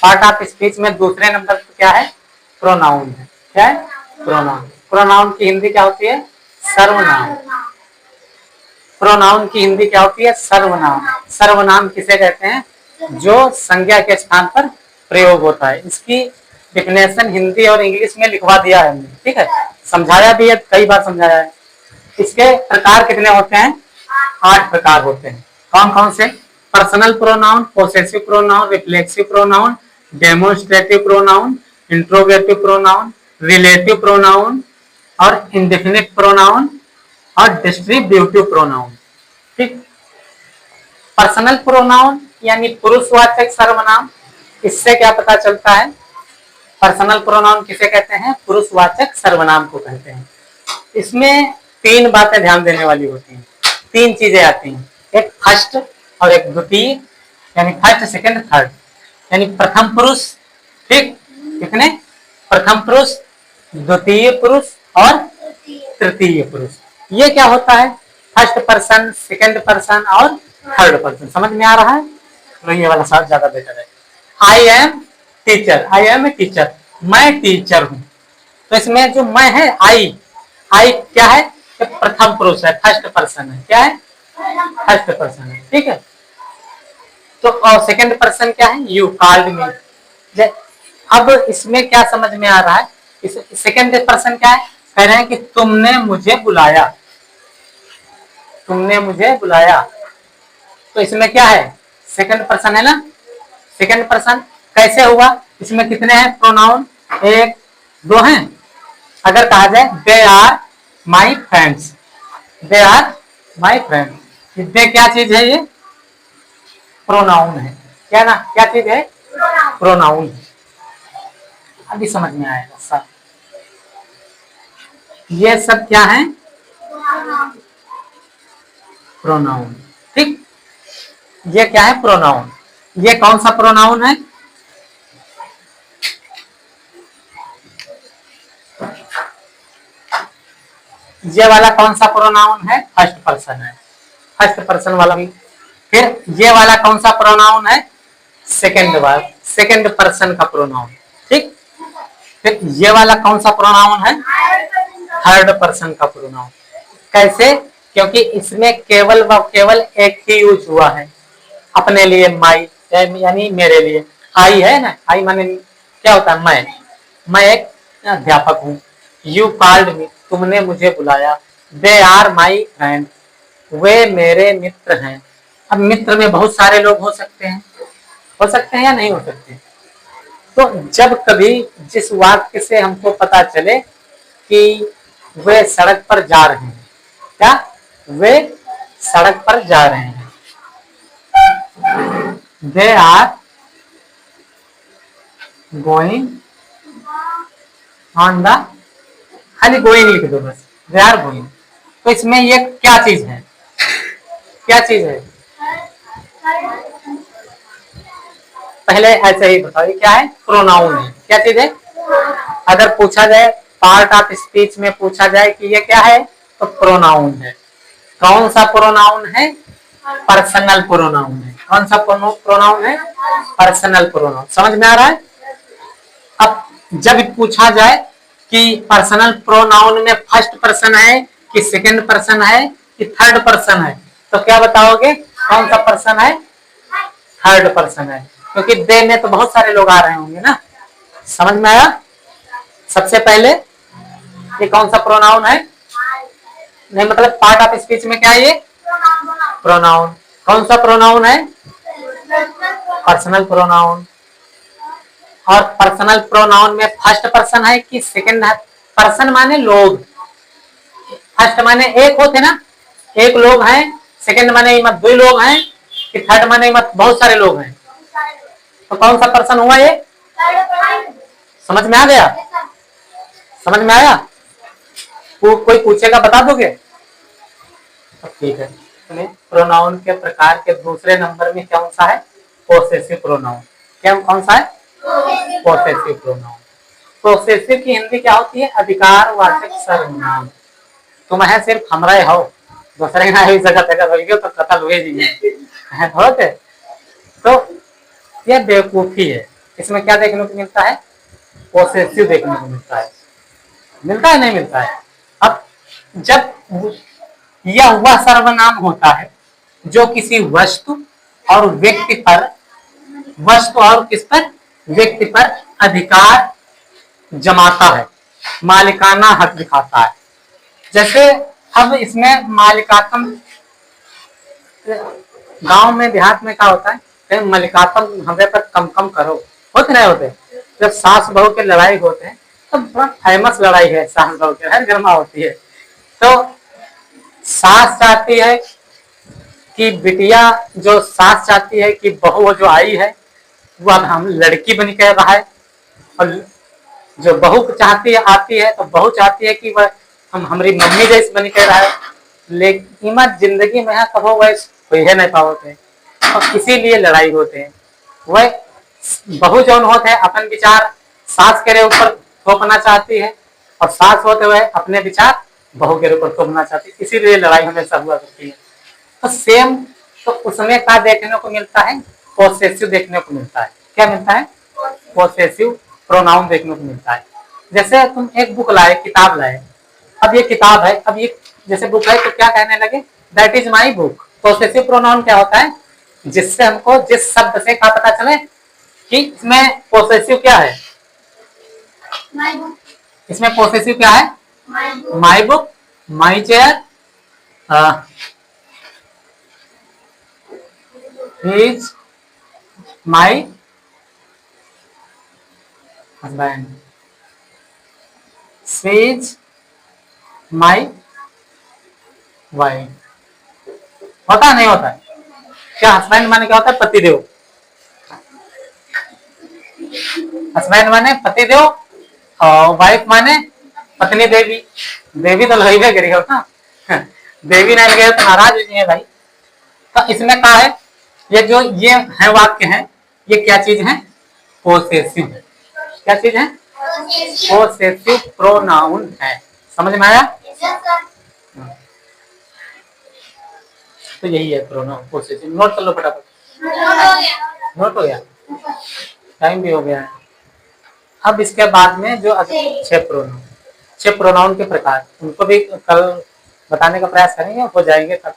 Part of speech में दूसरे number पर क्या है? प्रोनाउन है। क्या है? प्रोनाउन। प्रोनाउन की हिंदी क्या होती है? सर्वनाम। प्रोनाउन की हिंदी क्या होती है? सर्वनाम। सर्वनाम किसे कहते हैं? जो संज्ञा के स्थान पर प्रयोग होता है। इसकी डिफिनेशन हिंदी और इंग्लिश में लिखवा दिया है हमने, ठीक है, समझाया भी है, कई बार समझाया है। इसके प्रकार कितने होते हैं? 8 प्रकार होते हैं। कौन कौन से? Personal pronoun, possessive pronoun, reflexive pronoun, demonstrative pronoun, interrogative pronoun, relative pronoun और इंडेफिनिट प्रोनाउन और डिस्ट्रीब्यूटिव प्रोनाउन। ठीक। पर्सनल प्रोनाउन यानी पुरुषवाचक सर्वनाम। इससे क्या पता चलता है? पर्सनल प्रोनाउन किसे कहते हैं? पुरुषवाचक सर्वनाम को कहते हैं। इसमें 3 बातें ध्यान देने वाली होती हैं। 3 चीजें आती हैं, एक फर्स्ट और एक द्वितीय, यानी फर्स्ट सेकंड थर्ड, यानी प्रथम पुरुष, ठीक, कितने? प्रथम पुरुष, द्वितीय पुरुष और तृतीय पुरुष। ये क्या होता है? फर्स्ट पर्सन, सेकंड पर्सन और थर्ड पर्सन। समझ में आ रहा है? तो ये वाला शब्द ज्यादा बेटर है। I am teacher, I am a teacher, मैं टीचर हूं। तो इसमें जो मैं है आई, आई क्या है? प्रथम पुरुष है, फर्स्ट पर्सन है। क्या है? फर्स्ट पर्सन है, ठीक है। तो और सेकंड पर्सन क्या है? You called me. अब इसमें क्या समझ में आ रहा है? इस सेकंड पर्सन क्या है? कह रहे हैं कि तुमने मुझे बुलाया, तुमने मुझे बुलाया। तो इसमें क्या है? सेकंड पर्सन है ना। सेकंड पर्सन कैसे हुआ? इसमें कितने हैं प्रोनाउन? 1 2 हैं। अगर कहा जाए they are my friends, they are my friends, they क्या चीज है? ये प्रोनाउन है। क्या ना, क्या चीज है? प्रोनाउन। अभी समझ में आएगा सब। ये सब क्या है? प्रोनाउन। ठीक। ये क्या है? प्रोनाउन। ये कौन सा प्रोनाउन है? ये वाला कौन सा प्रोनाउन है? फर्स्ट पर्सन है, फर्स्ट पर्सन वाला भी। फिर ये वाला कौन सा प्रोनाउन है? सेकंड वाला, सेकंड पर्सन का प्रोनाउन। ठीक। फिर ये वाला कौन सा प्रोनाउन है? थर्ड पर्सन का प्रोनाउन। कैसे? क्योंकि इसमें केवल व केवल एक ही यूज हुआ है अपने लिए, माई यानी मेरे लिए। आई है ना, आई माने क्या होता है? मैं एक अध्यापक हूँ। यू कॉल्ड मी, तुमने मुझे बुलाया। दे आर माई फ्रेंड, वे मेरे मित्र हैं। अब मित्र में बहुत सारे लोग हो सकते हैं या नहीं हो सकते? तो जब कभी जिस वाक्य से हमको पता चले कि वे सड़क पर जा रहे हैं, क्या वे सड़क पर जा रहे हैं, they are going on the, खाली गोइंग लिख दो बस, दे आर गोइंग। तो इसमें ये क्या चीज है? क्या चीज है? पहले ऐसे ही बताओ, ये क्या है? प्रोनाउन है। क्या चीज है? अगर पूछा जाए पार्ट ऑफ स्पीच में पूछा जाए कि ये क्या है, तो प्रोनाउन है। कौन सा प्रोनाउन है? पर्सनल प्रोनाउन है। कौन सा प्रोनाउन है? Personal pronoun. समझ में आ रहा है? अब जब पूछा जाए कि पर्सनल प्रोनाउन में फर्स्ट पर्सन है कि सेकंड पर्सन है कि थर्ड पर्सन है, तो क्या बताओगे? कौन सा पर्सन है? थर्ड पर्सन है, क्योंकि दे में तो बहुत सारे लोग आ रहे होंगे ना। समझ में आया? सबसे पहले ये कौन सा प्रोनाउन है? नहीं, मतलब पार्ट ऑफ स्पीच में क्या है? ये प्रोनाउन। कौन सा प्रोनाउन है? Personal pronoun. और पर्सनल प्रोनाउन में फर्स्ट पर्सन है कि सेकंड है? पर्सन माने लोग, फर्स्ट माने एक होते ना, एक लोग हैं। सेकंड माने मत 2 लोग हैं कि थर्ड माने मत बहुत सारे लोग हैं। तो कौन सा पर्सन हुआ ये? समझ में आ गया? समझ में आया? कोई पूछेगा बता दोगे? ठीक है। प्रोनाउन के प्रकार के दूसरे नंबर में कौन सा है? Possessive pronoun. क्या कौन सा है? Possessive pronoun. पोसेसिव की हिंदी क्या होती है? अधिकारवाचक सर्वनाम। तुम है सिर्फ हमरे हो, दूसरे ना ही जगह जगह होइगे तो कतल हुए नहीं है। तो ये बेवकूफी है। इसमें क्या देखने को मिलता है? पोसेसिव देखने को मिलता है। मिलता है नहीं मिलता है? अब जब यह वह सर्वनाम होता है जो किसी वस्तु और व्यक्ति पर, वस्तु और किस पर? व्यक्ति पर अधिकार जमाता है, मालिकाना हक दिखाता है। जैसे अब इसमें मालिकातम, गांव में देहात में क्या होता है, मलिकातम हमें पर कम कम करो, होते नहीं होते? जब सास बहू के लड़ाई होते हैं तो बड़ा फेमस लड़ाई है, सास बहू के हर घर में होती है। तो सास चाहती है कि बिटिया, जो सास चाहती है कि बहू जो आई है वो अब हम लड़की बन के रहा है, और जो बहू चाहती है, आती है तो बहू चाहती है कि वह हम हमारी मम्मी जैसे बन के रहा है। लेकिन जिंदगी में है कहो वैसे कोई है नहीं पाओगे, और इसीलिए लड़ाई होते हैं। वह बहू जौन होते हैं अपन विचार सास के ऊपर थोपना चाहती है, और सास होते हुए अपने विचार बहू के ऊपर थोपना चाहती है, इसीलिए लड़ाई हमेशा हुआ करती है। तो सेम, तो उसमें क्या देखने को मिलता है? पोसेसिव देखने को मिलता है। क्या मिलता है? पोसेसिव प्रोनाउन देखने को मिलता है। जैसे तुम एक बुक लाए, किताब लाए, अब ये किताब है, अब ये जैसे बुक है तो क्या कहने लगे? That is my book. Possessive pronoun क्या होता है? जिससे हमको, जिस शब्द से क्या पता चले कि इसमें पोसेसिव क्या है? इसमें पोसेसिव क्या है? My book, my chair, is my husband, she is my wife. होता नहीं होता है? क्या हस्बैंड माने क्या होता है? पतिदेव। हस्बैंड माने पतिदेव, और वाइफ माने पत्नी देवी। देवी तो लगे गिरी हो ना, देवी नहीं लगे तो नाराज नहीं है भाई। तो इसमें क्या है? ये जो ये है वाक्य है, ये क्या चीज है? पोसेसिव है। क्या चीज है? पोसेसिव प्रोनाउन है। समझ में आया? तो यही है प्रोनाउन पोसेसिव। नोट कर लो फटाफट। नोट हो गया? टाइम भी हो गया है। अब इसके बाद में जो 6 प्रोनाउन के प्रकार, उनको भी कल बताने का प्रयास करेंगे, हो जाएंगे कल।